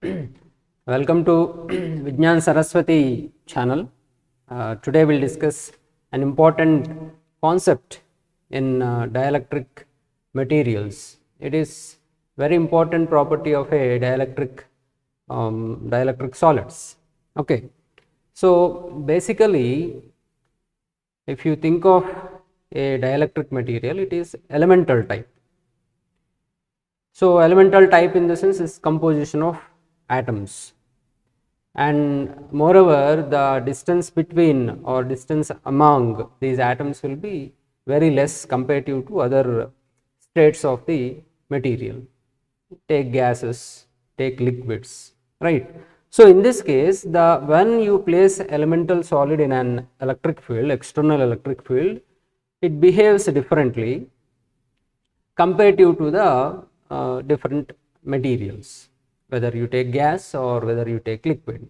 Welcome to Vijnan Saraswati channel. Today we'll discuss an important concept in dielectric materials. It is very important property of a dielectric solids. Okay, so basically, if you think of a dielectric material, it is elemental type. So elemental type in the sense is composition of atoms, and moreover the distance between or distance among these atoms will be very less comparative to other states of the material. Take gases, take liquids, right? So in this case, when you place elemental solid in an electric field, external electric field, it behaves differently comparative to the different materials, whether you take gas or whether you take liquid.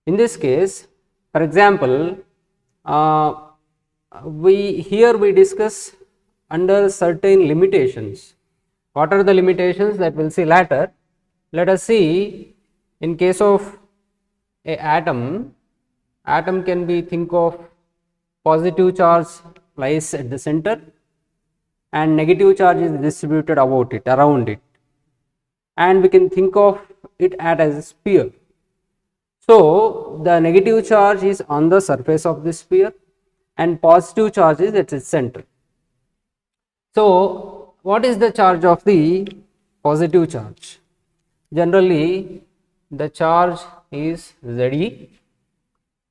In this case, for example, we discuss under certain limitations. What are the limitations that we'll see later? Let us see, in case of a atom can be think of positive charge lies at the center and negative charge is distributed around it, and we can think of it as a sphere. So the negative charge is on the surface of the sphere and positive charge is at its center. So what is the charge of the positive charge? Generally the charge is Ze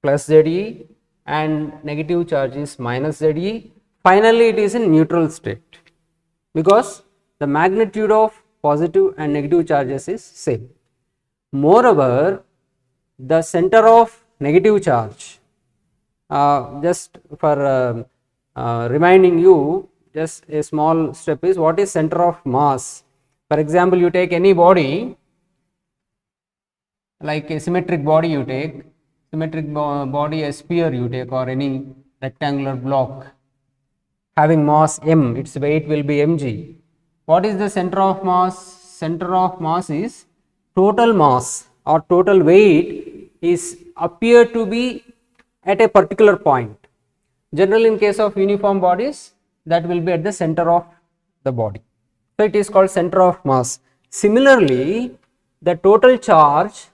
plus Ze and negative charge is minus Ze. Finally it is in neutral state because the magnitude of positive and negative charges is same. Moreover, the center of negative charge, just for reminding you, just a small step is, what is center of mass? For example, you take any body, like a symmetric body you take, body, a sphere you take, or any rectangular block having mass m, its weight will be mg. What is the center of mass? Center of mass is total mass or total weight is appear to be at a particular point. Generally in case of uniform bodies, that will be at the center of the body. So it is called center of mass. Similarly, the total charge,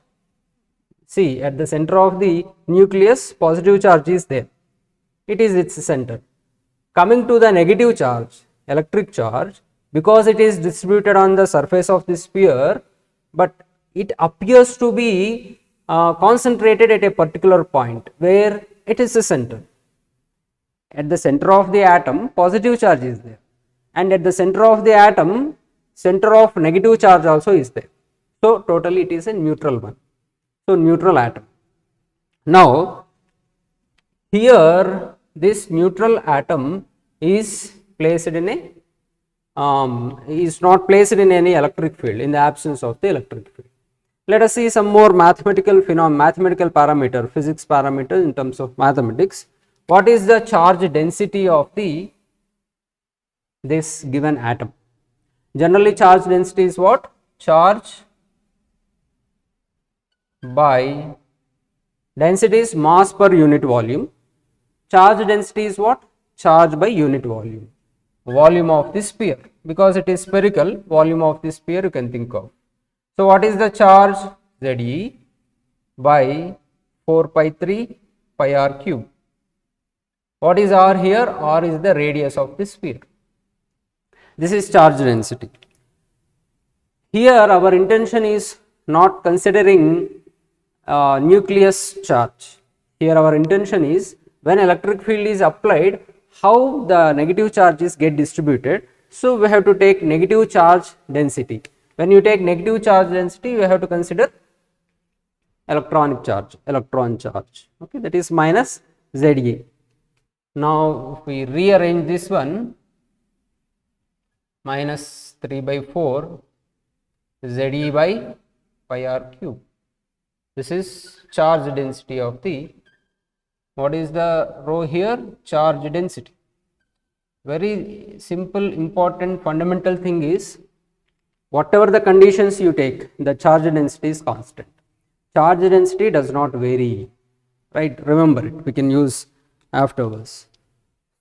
see, at the center of the nucleus positive charge is there, it is its center. Coming to the negative charge, electric charge, because it is distributed on the surface of the sphere, but it appears to be concentrated at a particular point where it is the center. At the center of the atom, positive charge is there, and at the center of the atom, center of negative charge also is there. So totally it is a neutral one. So neutral atom. Now here this neutral atom is placed in a is not placed in any electric field in the absence of the electric field. Let us see some more mathematical parameter, physics parameter in terms of mathematics. What is the charge density of this given atom? Generally charge density is what? Charge by density is mass per unit volume. Charge density is what? Charge by unit volume. Volume of the sphere, because it is spherical, volume of the sphere you can think of. So what is the charge? Ze by 4 pi 3 pi r cube. What is r here? R is the radius of the sphere. This is charge density. Here our intention is not considering nucleus charge. Here our intention is, when electric field is applied, how the negative charges get distributed. So we have to take negative charge density. When you take negative charge density, you have to consider electron charge. Okay, that is minus Ze. Now if we rearrange this one, minus 3 by 4 Ze by pi r cube. This is charge density of the, what is the row here? Charge density. Very simple, important, fundamental thing is, whatever the conditions you take, the charge density is constant. Charge density does not vary, right? Remember it, we can use afterwards.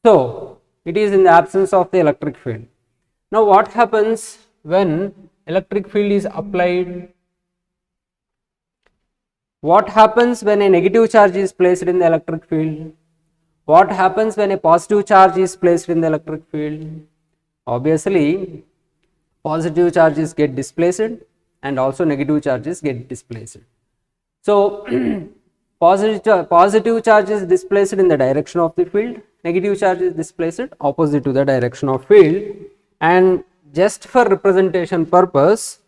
So it is in the absence of the electric field. Now what happens when electric field is applied? What happens when a negative charge is placed in the electric field? What happens when a positive charge is placed in the electric field? Obviously, positive charges get displaced and also negative charges get displaced. So, positive charge is displaced in the direction of the field, negative charge is displaced opposite to the direction of field, and just for representation purpose,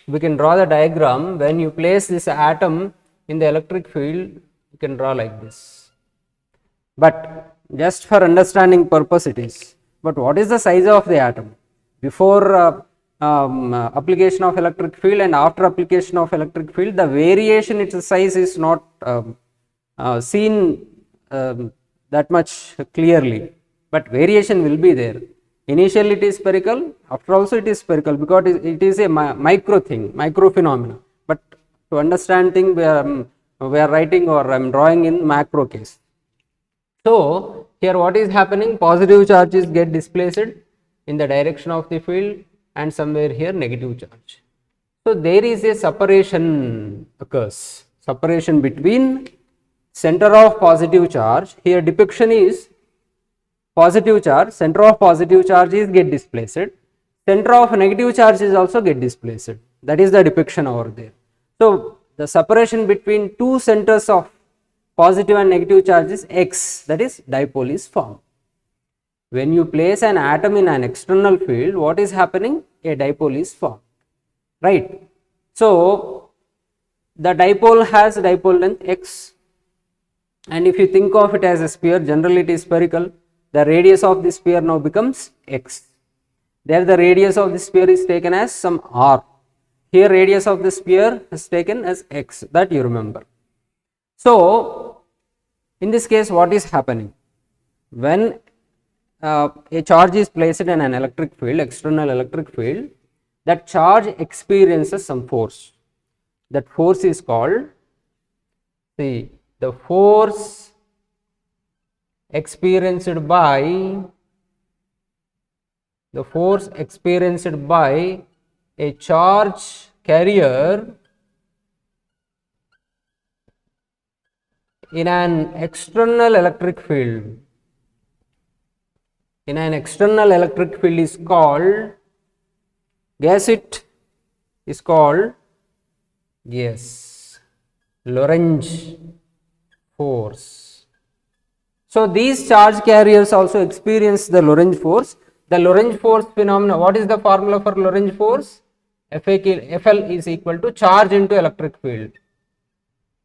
we can draw the diagram. When you place this atom in the electric field, you can draw like this, but just for understanding purpose it is. But what is the size of the atom before application of electric field and after application of electric field? The variation, its size is not seen that much clearly, but variation will be there. Initially it is spherical, after also it is spherical, because it is a micro thing, micro phenomena. But to understand thing, we are writing or I am drawing in macro case. So here what is happening? Positive charges get displaced in the direction of the field, and somewhere here negative charge. So there is a separation occurs, separation between center of positive charge. Here depiction is positive charge, center of positive charge is get displaced, center of negative charge is also get displaced. That is the depiction over there. So the separation between two centers of positive and negative charge is X, that is dipole is formed. When you place an atom in an external field, what is happening? A dipole is formed, right? So the dipole has dipole length X, and if you think of it as a sphere, generally it is spherical. The radius of the sphere now becomes X. There the radius of the sphere is taken as some R. Here radius of the sphere is taken as X, that you remember. So in this case what is happening? When a charge is placed in an electric field, external electric field, that charge experiences some force. That force is called, see, the force experienced by a charge carrier in an external electric field. In an external electric field is called, guess it, is called, yes, Lorentz force. So these charge carriers also experience the Lorentz force. The Lorentz force phenomena, what is the formula for Lorentz force? FL is equal to charge into electric field.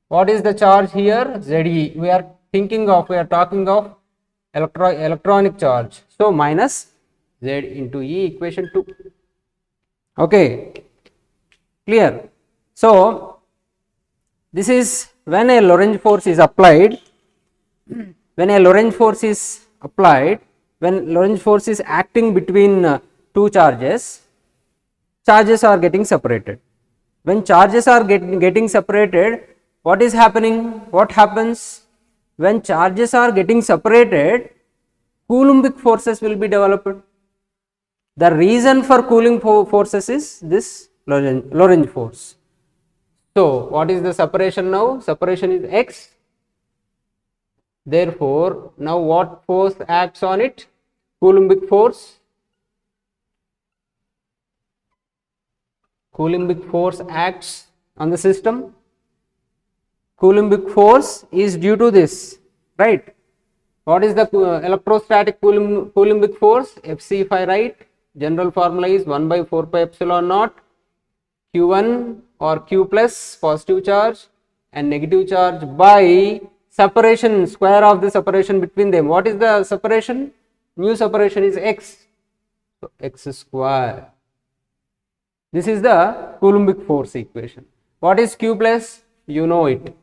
What is the charge here? ZE. We are talking of electronic charge. So minus Z into E, equation 2. Okay, clear? So this is when a Lorentz force is applied. When a Lorentz force is applied, when Lorentz force is acting between two charges, charges are getting separated. When charges are getting separated, what is happening? What happens? When charges are getting separated, Coulombic forces will be developed. The reason for cooling forces is this Lorentz force. So what is the separation now? Separation is X. Therefore, now what force acts on it? Coulombic force. Coulombic force acts on the system. Coulombic force is due to this, right? What is the electrostatic Coulombic force? Fc, if I write, general formula is 1 by 4 pi epsilon naught Q1 or Q plus positive charge and negative charge by separation, square of the separation between them. What is the separation? New separation is X, so X square. This is the Coulombic force equation. What is Q plus? You know it.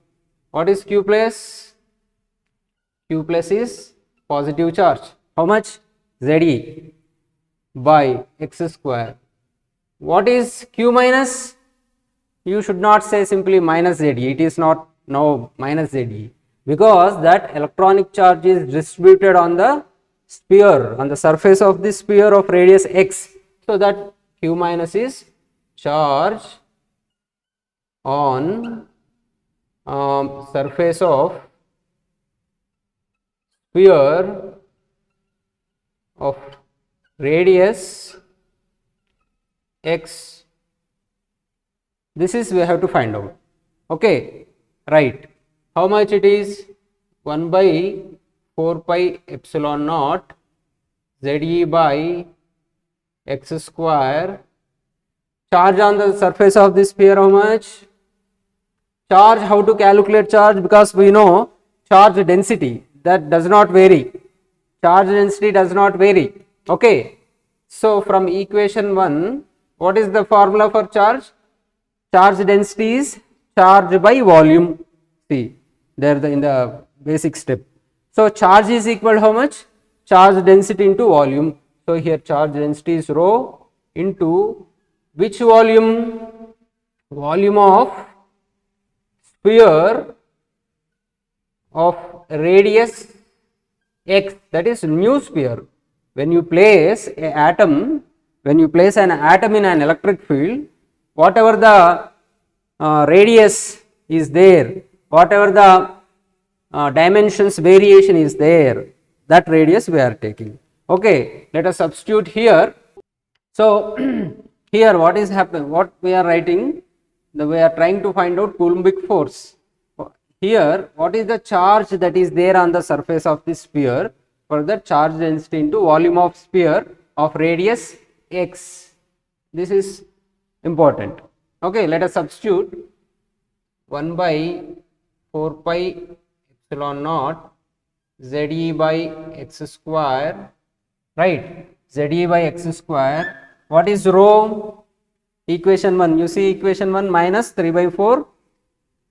What is Q plus? Q plus is positive charge. How much? ZE by X square. What is Q minus? You should not say simply minus ZE, it is not now minus ZE, because that electronic charge is distributed on the sphere, on the surface of the sphere of radius x. So that Q minus is charge on surface of sphere of radius x. This is we have to find out. Okay, right. How much it is? 1 by 4 pi epsilon naught ZE by x square. Charge on the surface of this sphere, how much? Charge, how to calculate charge? Because we know charge density, that does not vary. Charge density does not vary. Okay. So from equation 1, what is the formula for charge? Charge density is charge by volume. See, there in the basic step. So charge is equal to how much? Charge density into volume. So here charge density is rho into which volume? Volume of sphere of radius x, that is mu sphere. When you place an atom in an electric field, whatever the radius is there, whatever the dimensions variation is there, that radius we are taking. Okay, let us substitute here. So here what is happening, what we are writing, we are trying to find out Coulombic force. Here what is the charge that is there on the surface of the sphere, for the charge density into volume of sphere of radius x. This is important. Okay, let us substitute 1 by 4 pi epsilon naught ZE by x square, right? ZE by x square. What is rho? Equation 1, you see equation 1 minus 3 by 4.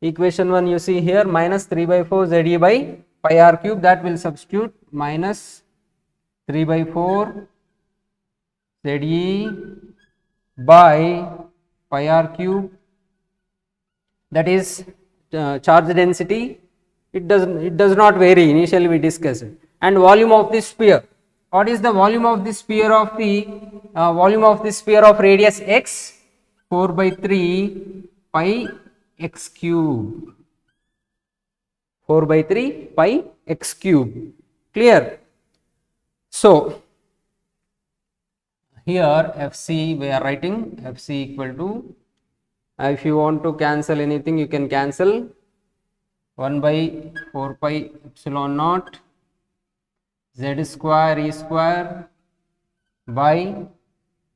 Equation 1 you see here minus 3 by 4 ZE by pi r cube, that will substitute minus 3 by 4 ZE by pi r cube, that is charge density. It does not vary, initially we discussed it. And volume of the sphere. What is the volume of the sphere of the sphere of radius x? 4 by 3 pi x cube. 4 by 3 pi x cube. Clear? So here Fc we are writing Fc equal to, if you want to cancel anything you can cancel, 1 by 4 pi epsilon naught z square e square by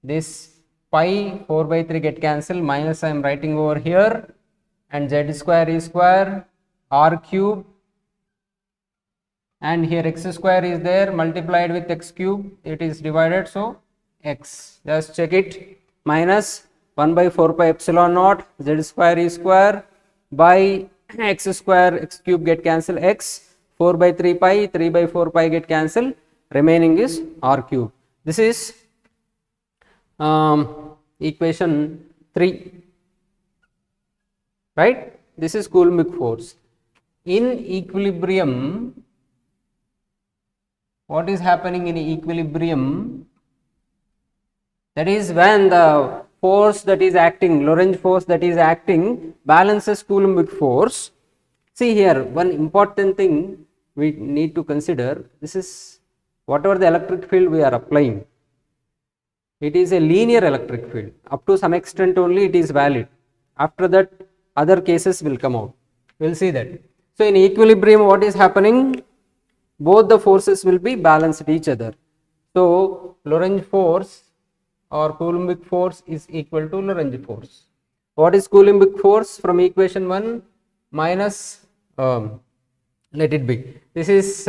this pi 4 by 3 get cancelled, minus I am writing over here, and z square e square r cube, and here x square is there multiplied with x cube, it is divided, so x, just check it, minus 1 by 4 pi epsilon naught z square e square by x square x cube get cancelled, x 4 by 3 pi, 3 by 4 pi get cancelled, remaining is r cube. This is equation 3, right? This is Coulombic force. In equilibrium, what is happening in equilibrium? That is when the force that is acting, Lorentz force that is acting, balances Coulombic force. See here, one important thing we need to consider, this is whatever the electric field we are applying, it is a linear electric field. Up to some extent only it is valid. After that, other cases will come out. We will see that. So in equilibrium, what is happening? Both the forces will be balanced each other. So Lorentz force or Coulombic force is equal to Lorentz force. What is Coulombic force? From equation 1 minus, let it be, this is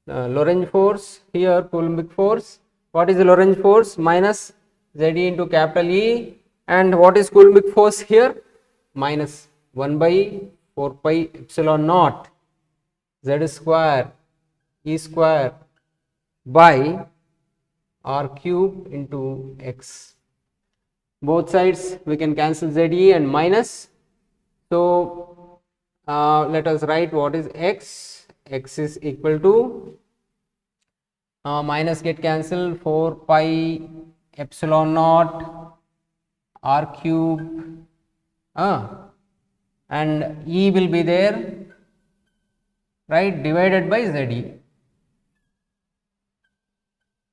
Lorentz force, here Coulombic force. What is the Lorentz force? Minus ZE into capital E, and what is Coulombic force here? Minus 1 by 4 pi epsilon naught Z square E square by r cube into x. both sides we can cancel Ze and minus. So let us write what is x. X is equal to minus get cancelled, 4 pi epsilon naught r cube and E will be there, right, divided by Ze.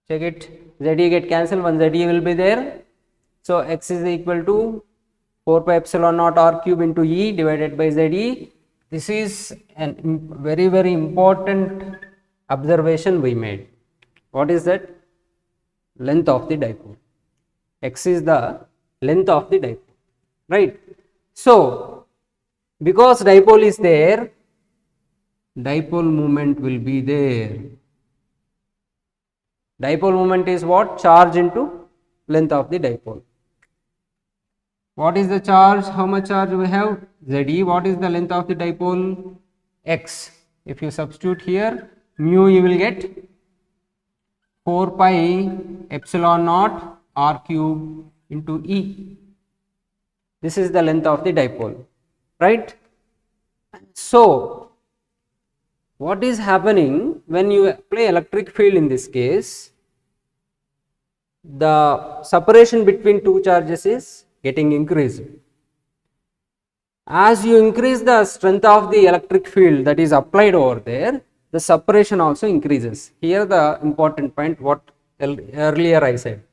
Check it, Ze get cancelled, one Ze will be there. So x is equal to 4 pi epsilon naught r cube into E divided by Ze. This is a very, very important observation we made. What is that? Length of the dipole. X is the length of the dipole, right? So because dipole is there, dipole moment will be there. Dipole moment is what? Charge into length of the dipole. What is the charge? How much charge we have? Ze. What is the length of the dipole? X. If you substitute here, mu you will get 4 pi epsilon naught r cube into E. This is the length of the dipole, right? So what is happening when you apply electric field in this case? The separation between two charges is getting increased. As you increase the strength of the electric field that is applied over there, the separation also increases. Here the important point what earlier I said.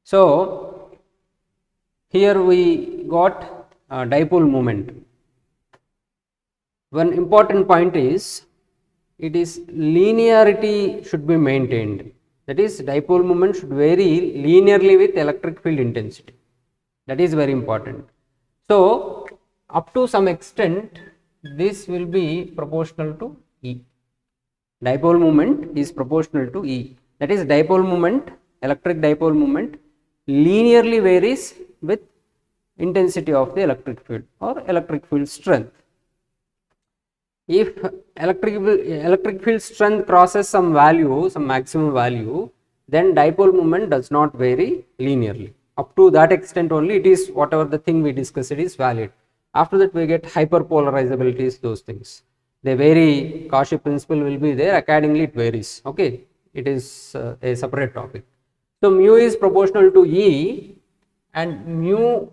So here we got dipole moment. One important point is, it is linearity should be maintained. That is, dipole moment should vary linearly with electric field intensity. That is very important. So up to some extent this will be proportional to E. Dipole moment is proportional to E. That is, dipole moment, electric dipole moment linearly varies with intensity of the electric field or electric field strength. If electric field strength crosses some value, some maximum value, then dipole moment does not vary linearly. Up to that extent only it is, whatever the thing we discussed, it is valid. After that we get hyperpolarizabilities, those things. They vary, Cauchy principle will be there, accordingly it varies. Okay, it is a separate topic. So mu is proportional to E, and mu,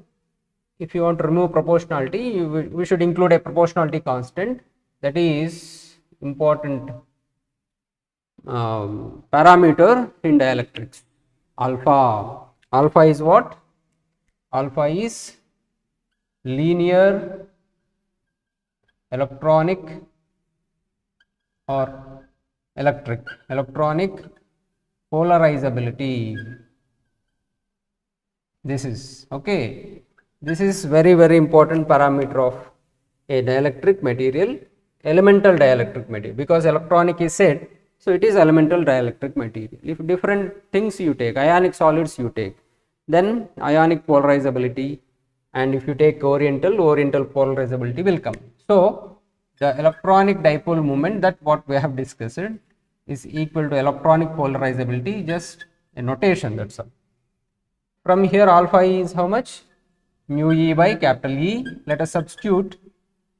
if you want to remove proportionality, we should include a proportionality constant. That is important parameter in dielectrics. Alpha. Alpha is what? Alpha is linear electronic or electronic polarizability. This is okay. This is very, very important parameter of a dielectric material, elemental dielectric material, because electronic is said, so it is elemental dielectric material. If different things you take, ionic solids you take, then ionic polarizability, and if you take oriental polarizability will come. So the electronic dipole moment, that what we have discussed, is equal to electronic polarizability, just a notation, that's all. From here alpha E is how much? Mu E by capital E. Let us substitute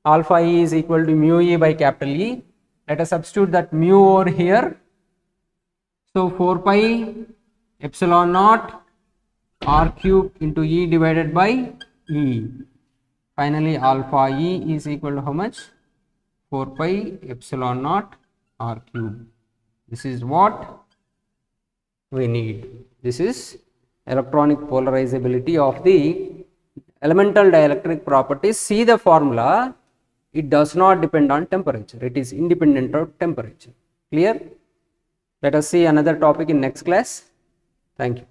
alpha E is equal to mu E by capital E. Let us substitute that mu over here. So 4 pi epsilon naught r cube into E divided by E. Finally alpha E is equal to how much? 4 pi epsilon naught r cube. This is what we need. This is electronic polarizability of the elemental dielectric properties. See the formula, it does not depend on temperature, it is independent of temperature. Clear? Let us see another topic in next class. Thank you.